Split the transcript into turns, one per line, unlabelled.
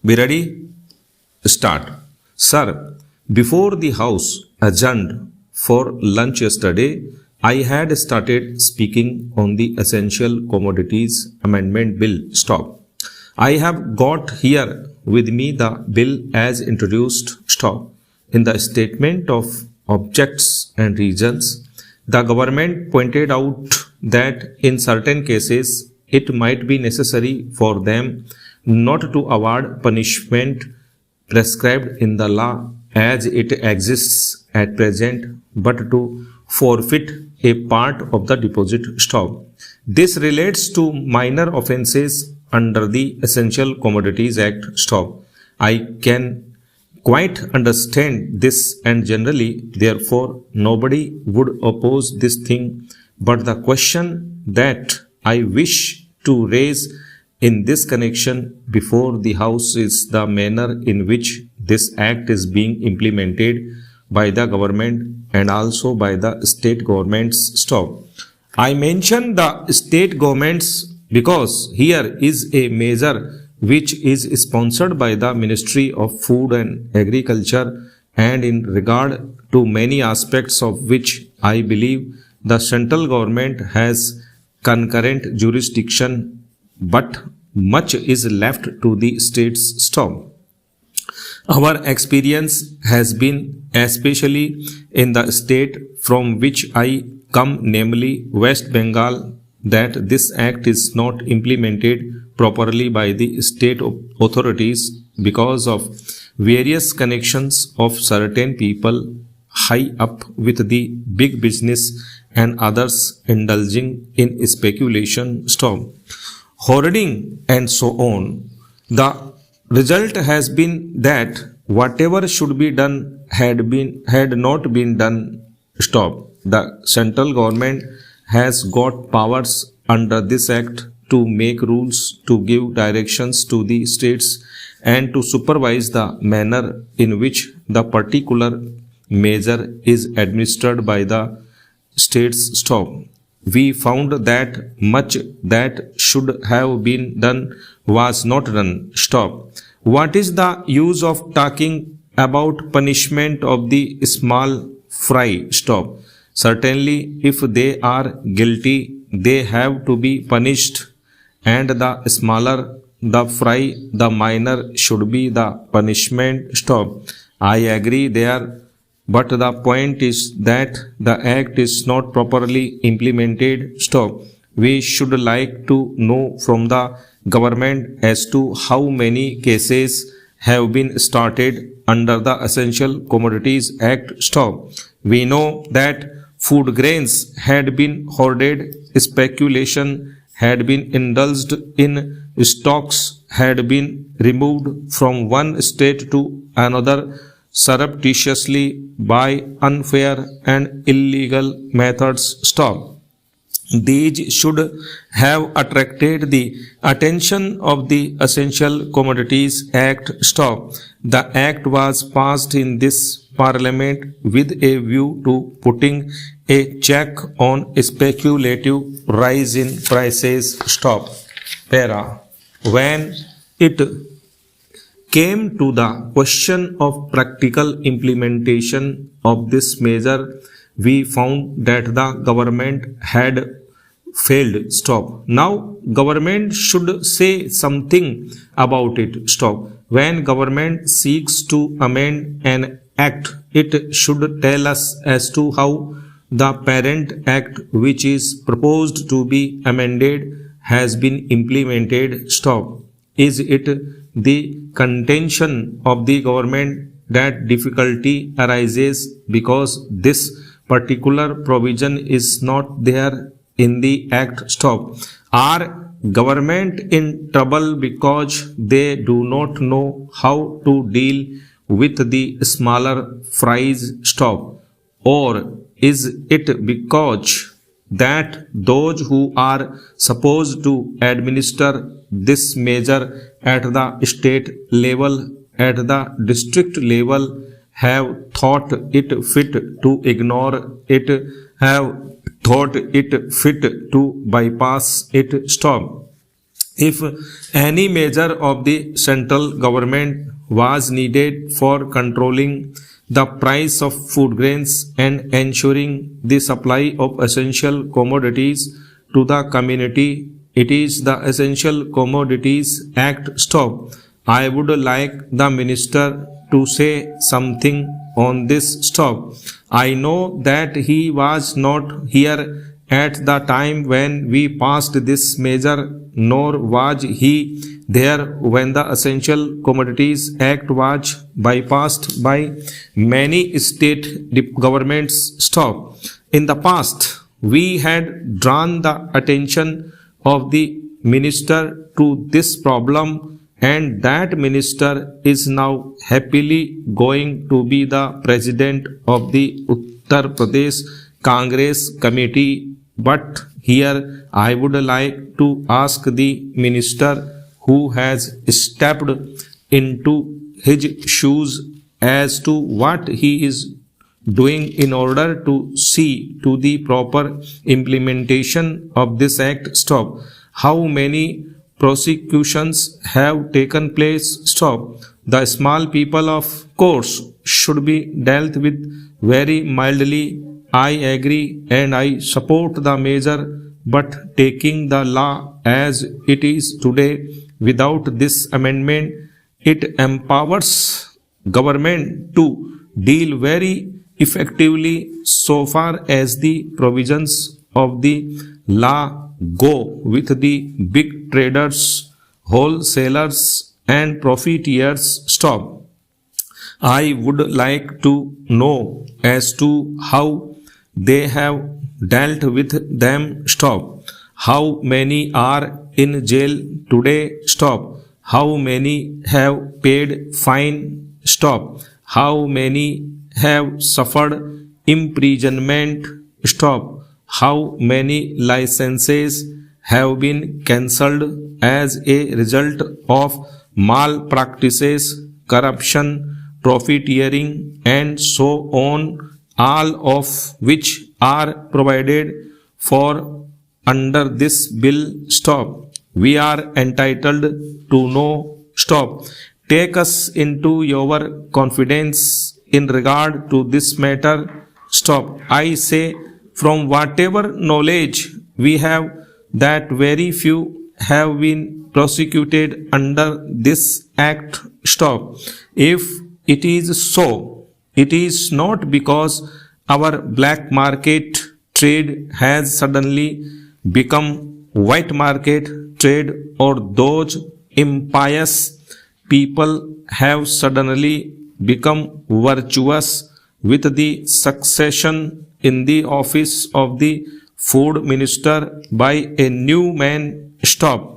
Be ready? Start. Sir, before the House adjourned for lunch yesterday, I had started speaking on the Essential Commodities Amendment Bill. Stop. I have got here with me the bill as introduced. Stop. In the statement of objects and reasons, the government pointed out that in certain cases it might be necessary for them not to award punishment prescribed in the law as it exists at present, but to forfeit a part of the deposit. Stop. This relates to minor offences under the Essential Commodities Act. Stop. I can quite understand this, and generally, therefore, nobody would oppose this thing. But the question that I wish to raise in this connection before the House is the manner in which this act is being implemented by the government and also by the state governments. Stop. I mention the state governments because here is a measure which is sponsored by the Ministry of Food and Agriculture, and in regard to many aspects of which I believe the central government has concurrent jurisdiction, but much is left to the states. Stop. Our experience has been, especially in the state from which I come, namely West Bengal, that this act is not implemented properly by the state authorities because of various connections of certain people high up with the big business and others indulging in speculation. Stop. Hoarding and so on. The result has been that whatever should be done had not been done. Stop. The central government has got powers under this act to make rules, to give directions to the states, and to supervise the manner in which the particular measure is administered by the states. Stop. We found that much that should have been done was not done. Stop. What is the use of talking about punishment of the small fry? Stop. Certainly, if they are guilty, they have to be punished, and the smaller the fry, the minor should be the punishment. Stop. I agree there. But the point is that the act is not properly implemented. Stop. We should like to know from the government as to how many cases have been started under the Essential Commodities Act. Stop. We know that food grains had been hoarded, speculation had been indulged in, stocks had been removed from one state to another surreptitiously by unfair and illegal methods. Stop. These should have attracted the attention of the Essential Commodities Act. Stop. The act was passed in this Parliament with a view to putting a check on speculative rise in prices. Stop. Para. When it came to the question of practical implementation of this measure, we found that the government had failed. Stop. Now, government should say something about it. Stop. When government seeks to amend an act, it should tell us as to how the parent act which is proposed to be amended has been implemented. Stop. Is it the contention of the government that difficulty arises because this particular provision is not there in the act? Stop. Are government in trouble because they do not know how to deal with the smaller fries? Stop. Or is it because that those who are supposed to administer this measure at the state level, at the district level, have thought it fit to ignore it, have thought it fit to bypass it? Stop. If any measure of the central government was needed for controlling the price of food grains and ensuring the supply of essential commodities to the community, it is the Essential Commodities Act. Stop. I would like the minister to say something on this. Stop. I know that he was not here at the time when we passed this measure, nor was he there when the Essential Commodities Act was bypassed by many state governments. Stop. In the past, we had drawn the attention of the minister to this problem, and that minister is now happily going to be the president of the Uttar Pradesh Congress Committee. But here I would like to ask the minister who has stepped into his shoes as to what he is doing in order to see to the proper implementation of this act. Stop. How many prosecutions have taken place? Stop. The small people, of course, should be dealt with very mildly. I agree and I support the measure, but taking the law as it is today without this amendment, it empowers government to deal very effectively so far as the provisions of the law go with the big traders, wholesalers and profiteers. Stop. I would like to know as to how they have dealt with them. Stop. How many are in jail today? Stop. How many have paid fine? Stop. How many have suffered imprisonment? Stop. How many licenses have been cancelled as a result of malpractices, corruption, profiteering, and so on, all of which are provided for under this bill? Stop. We are entitled to know. Stop. Take us into your confidence in regard to this matter. Stop. I say, from whatever knowledge we have, that very few have been prosecuted under this act. Stop. If it is so, it is not because our black market trade has suddenly become white market trade, or those impious people have suddenly become virtuous with the succession in the office of the food minister by a new man. Stop.